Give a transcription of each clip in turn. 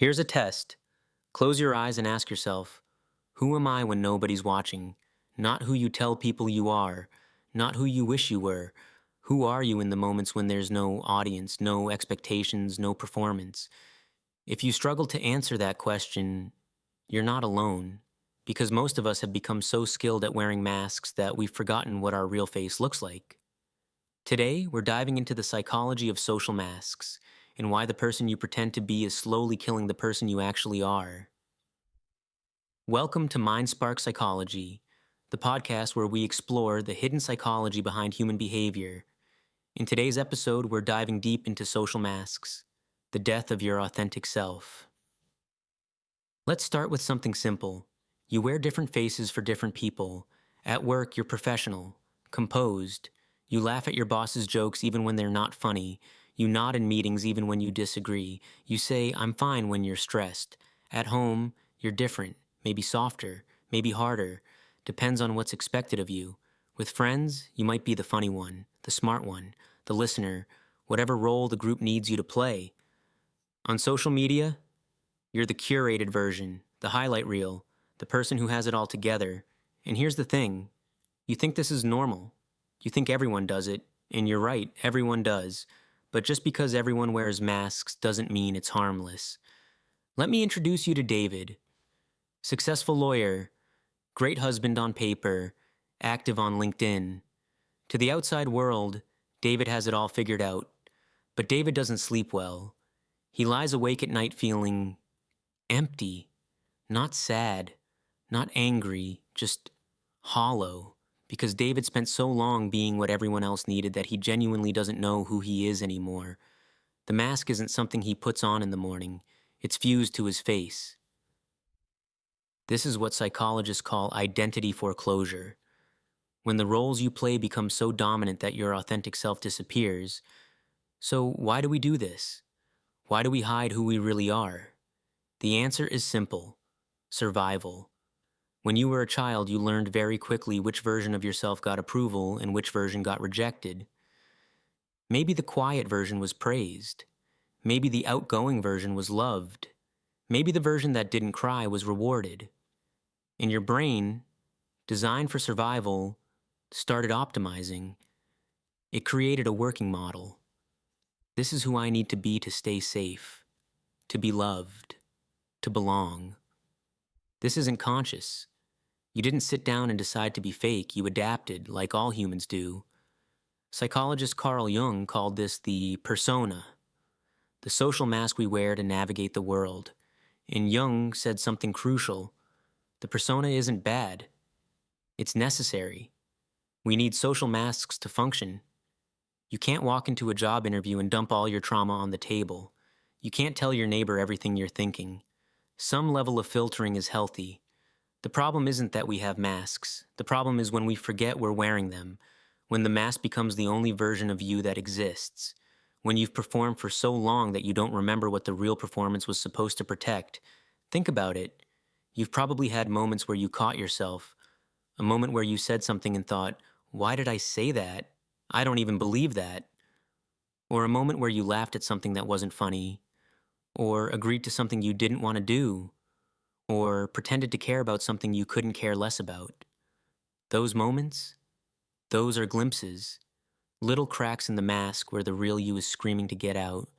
Here's a test. Close your eyes and ask yourself, who am I when nobody's watching? Not who you tell people you are, not who you wish you were. Who are you in the moments when there's no audience, no expectations, no performance? If you struggle to answer that question, you're not alone, because most of us have become so skilled at wearing masks that we've forgotten what our real face looks like. Today, we're diving into the psychology of social masks and why the person you pretend to be is slowly killing the person you actually are. Welcome to Mind Spark Psychology, the podcast where we explore the hidden psychology behind human behavior. In today's episode, we're diving deep into social masks, the death of your authentic self. Let's start with something simple. You wear different faces for different people. At work, you're professional, composed. You laugh at your boss's jokes even when they're not funny. You nod in meetings even when you disagree. You say, "I'm fine" when you're stressed. At home, you're different, maybe softer, maybe harder. Depends on what's expected of you. With friends, you might be the funny one, the smart one, the listener, whatever role the group needs you to play. On social media, you're the curated version, the highlight reel, the person who has it all together. And here's the thing. You think this is normal. You think everyone does it, and you're right, everyone does. But just because everyone wears masks doesn't mean it's harmless. Let me introduce you to David. Successful lawyer, great husband on paper, active on LinkedIn. To the outside world, David has it all figured out. But David doesn't sleep well. He lies awake at night feeling empty, not sad, not angry, just hollow, because David spent so long being what everyone else needed that he genuinely doesn't know who he is anymore. The mask isn't something he puts on in the morning, it's fused to his face. This is what psychologists call identity foreclosure. When the roles you play become so dominant that your authentic self disappears. So why do we do this? Why do we hide who we really are? The answer is simple: survival. When you were a child, you learned very quickly which version of yourself got approval and which version got rejected. Maybe the quiet version was praised. Maybe the outgoing version was loved. Maybe the version that didn't cry was rewarded. And your brain, designed for survival, started optimizing. It created a working model. This is who I need to be to stay safe, to be loved, to belong. This isn't conscious. You didn't sit down and decide to be fake, you adapted, like all humans do. Psychologist Carl Jung called this the persona, the social mask we wear to navigate the world. And Jung said something crucial: the persona isn't bad, it's necessary. We need social masks to function. You can't walk into a job interview and dump all your trauma on the table. You can't tell your neighbor everything you're thinking. Some level of filtering is healthy. The problem isn't that we have masks. The problem is when we forget we're wearing them, when the mask becomes the only version of you that exists, when you've performed for so long that you don't remember what the real performance was supposed to protect. Think about it. You've probably had moments where you caught yourself, a moment where you said something and thought, "Why did I say that? I don't even believe that." Or a moment where you laughed at something that wasn't funny, or agreed to something you didn't want to do, or pretended to care about something you couldn't care less about. Those moments, those are glimpses, little cracks in the mask where the real you is screaming to get out.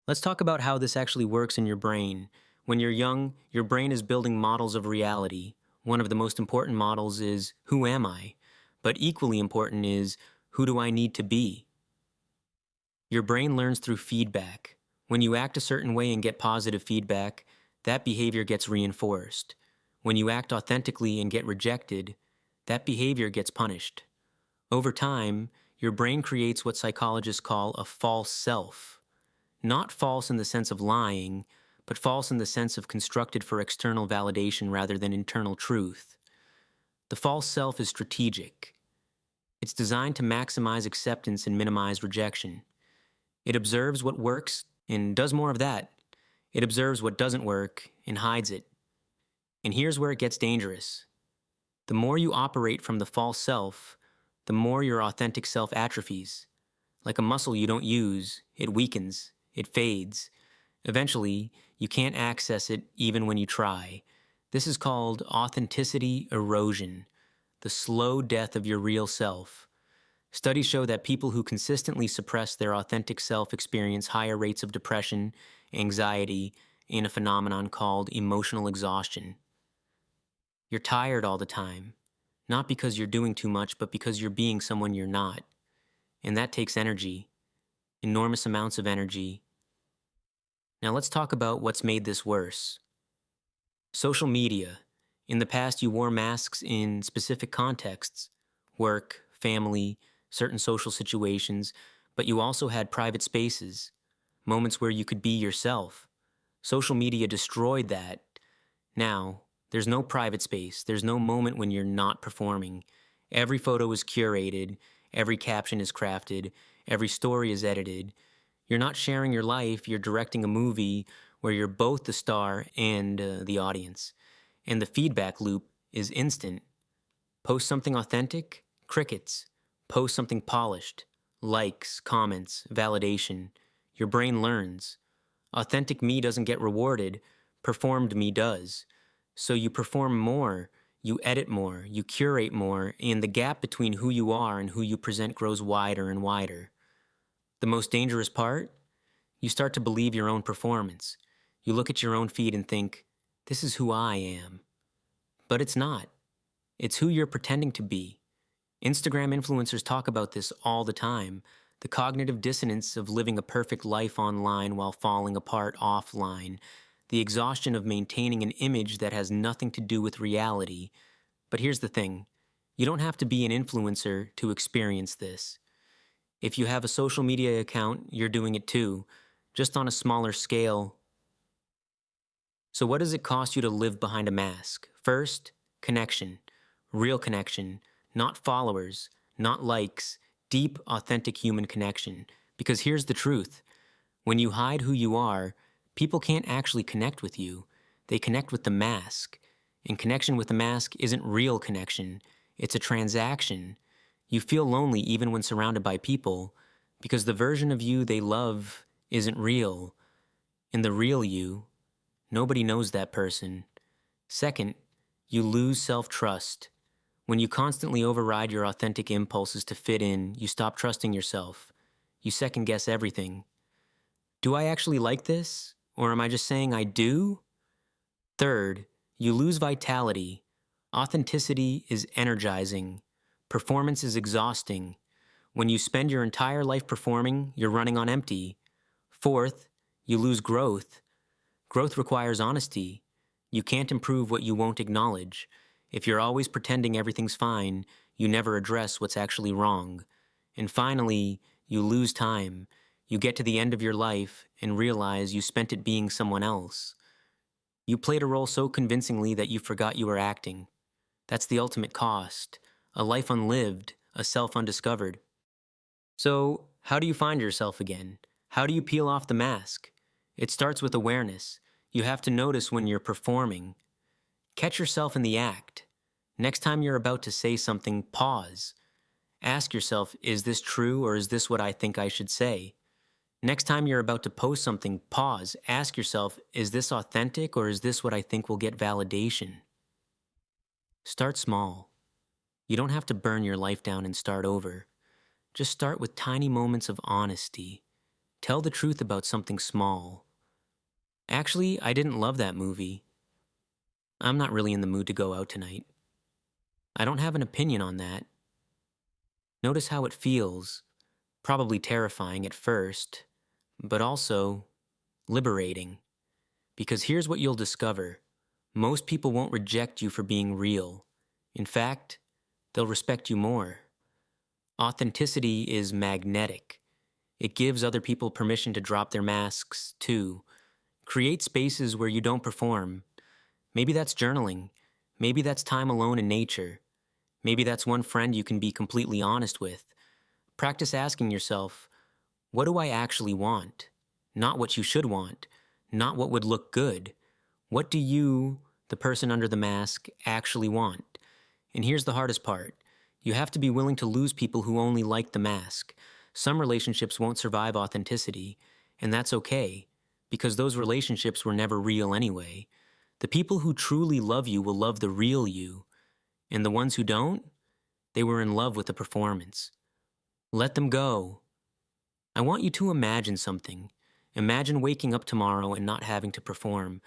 Let's talk about how this actually works in your brain. When you're young, your brain is building models of reality. One of the most important models is, who am I? But equally important is, who do I need to be? Your brain learns through feedback. When you act a certain way and get positive feedback, that behavior gets reinforced. When you act authentically and get rejected, that behavior gets punished. Over time, your brain creates what psychologists call a false self. Not false in the sense of lying, but false in the sense of constructed for external validation rather than internal truth. The false self is strategic. It's designed to maximize acceptance and minimize rejection. It observes what works and does more of that. It observes what doesn't work and hides it. And here's where it gets dangerous. The more you operate from the false self, the more your authentic self atrophies. Like a muscle you don't use, it weakens, it fades. Eventually, You can't access it even when you try. This is called authenticity erosion, the slow death of your real self. Studies show that people who consistently suppress their authentic self experience higher rates of depression, anxiety, and a phenomenon called emotional exhaustion. You're tired all the time, not because you're doing too much, but because you're being someone you're not. And that takes energy, enormous amounts of energy. Now let's talk about what's made this worse. Social media. In the past, you wore masks in specific contexts, work, family, certain social situations, but you also had private spaces, moments where you could be yourself. Social media destroyed that. Now, there's no private space. There's no moment when you're not performing. Every photo is curated. Every caption is crafted. Every story is edited. You're not sharing your life. You're directing a movie where you're both the star and the audience. And the feedback loop is instant. Post something authentic, crickets. Post something polished, likes, comments, validation. Your brain learns. Authentic me doesn't get rewarded. Performed me does. So you perform more, you edit more, you curate more, and the gap between who you are and who you present grows wider and wider. The most dangerous part? You start to believe your own performance. You look at your own feed and think, this is who I am. But it's not. It's who you're pretending to be. Instagram influencers talk about this all the time. The cognitive dissonance of living a perfect life online while falling apart offline. The exhaustion of maintaining an image that has nothing to do with reality. But here's the thing. You don't have to be an influencer to experience this. If you have a social media account, you're doing it too, just on a smaller scale. So what does it cost you to live behind a mask? First, connection. Real connection. Not followers, not likes. Deep, authentic human connection. Because here's the truth. When you hide who you are, people can't actually connect with you. They connect with the mask. And connection with the mask isn't real connection. It's a transaction. You feel lonely even when surrounded by people because the version of you they love isn't real. And the real you, nobody knows that person. Second, you lose self-trust. When you constantly override your authentic impulses to fit in, you stop trusting yourself. You second-guess everything. Do I actually like this? Or am I just saying I do? Third, you lose vitality. Authenticity is energizing. Performance is exhausting. When you spend your entire life performing, you're running on empty. Fourth, you lose growth. Growth requires honesty. You can't improve what you won't acknowledge. If you're always pretending everything's fine, you never address what's actually wrong. And finally, you lose time. You get to the end of your life and realize you spent it being someone else. You played a role so convincingly that you forgot you were acting. That's the ultimate cost. A life unlived, a self undiscovered. So, how do you find yourself again? How do you peel off the mask? It starts with awareness. You have to notice when you're performing. Catch yourself in the act. Next time you're about to say something, pause. Ask yourself, is this true or is this what I think I should say? Next time you're about to post something, pause. Ask yourself, is this authentic or is this what I think will get validation? Start small. You don't have to burn your life down and start over. Just start with tiny moments of honesty. Tell the truth about something small. Actually, I didn't love that movie. I'm not really in the mood to go out tonight. I don't have an opinion on that. Notice how it feels. Probably terrifying at first, but also liberating. Because here's what you'll discover. Most people won't reject you for being real. In fact, they'll respect you more. Authenticity is magnetic. It gives other people permission to drop their masks, too. Create spaces where you don't perform. Maybe that's journaling. Maybe that's time alone in nature. Maybe that's one friend you can be completely honest with. Practice asking yourself, what do I actually want? Not what you should want. Not what would look good. What do you, the person under the mask, actually want? And here's the hardest part. You have to be willing to lose people who only like the mask. Some relationships won't survive authenticity, and that's okay. because those relationships were never real anyway. The people who truly love you will love the real you, and the ones who don't, they were in love with the performance. Let them go. I want you to imagine something. Imagine waking up tomorrow and not having to perform,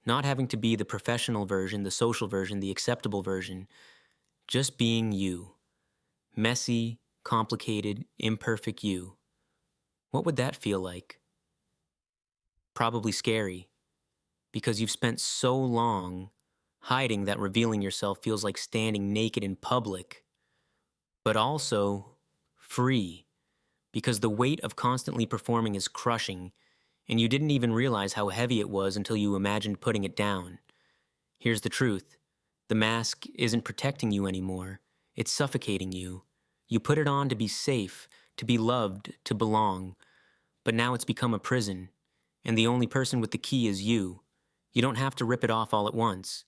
not having to be the professional version, the social version, the acceptable version, just being you. Messy, complicated, imperfect you. What would that feel like? Probably scary, because you've spent so long hiding that revealing yourself feels like standing naked in public, but also free, because the weight of constantly performing is crushing, and you didn't even realize how heavy it was until you imagined putting it down. Here's the truth. The mask isn't protecting you anymore. It's suffocating you. You put it on to be safe, to be loved, to belong, but now it's become a prison, and the only person with the key is you. You don't have to rip it off all at once,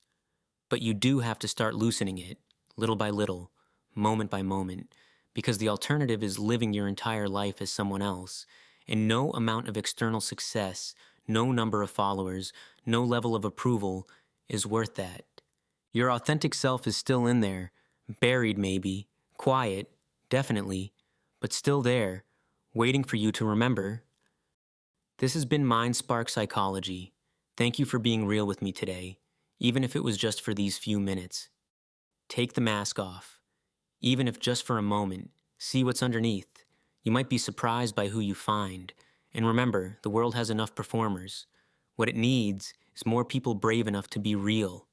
but you do have to start loosening it, little by little, moment by moment, because the alternative is living your entire life as someone else, and no amount of external success, no number of followers, no level of approval is worth that. Your authentic self is still in there, buried maybe, quiet, definitely, but still there, waiting for you to remember. This has been Mind Spark Psychology. Thank you for being real with me today, even if it was just for these few minutes. Take the mask off, even if just for a moment. See what's underneath. You might be surprised by who you find. And remember, the world has enough performers. What it needs is more people brave enough to be real.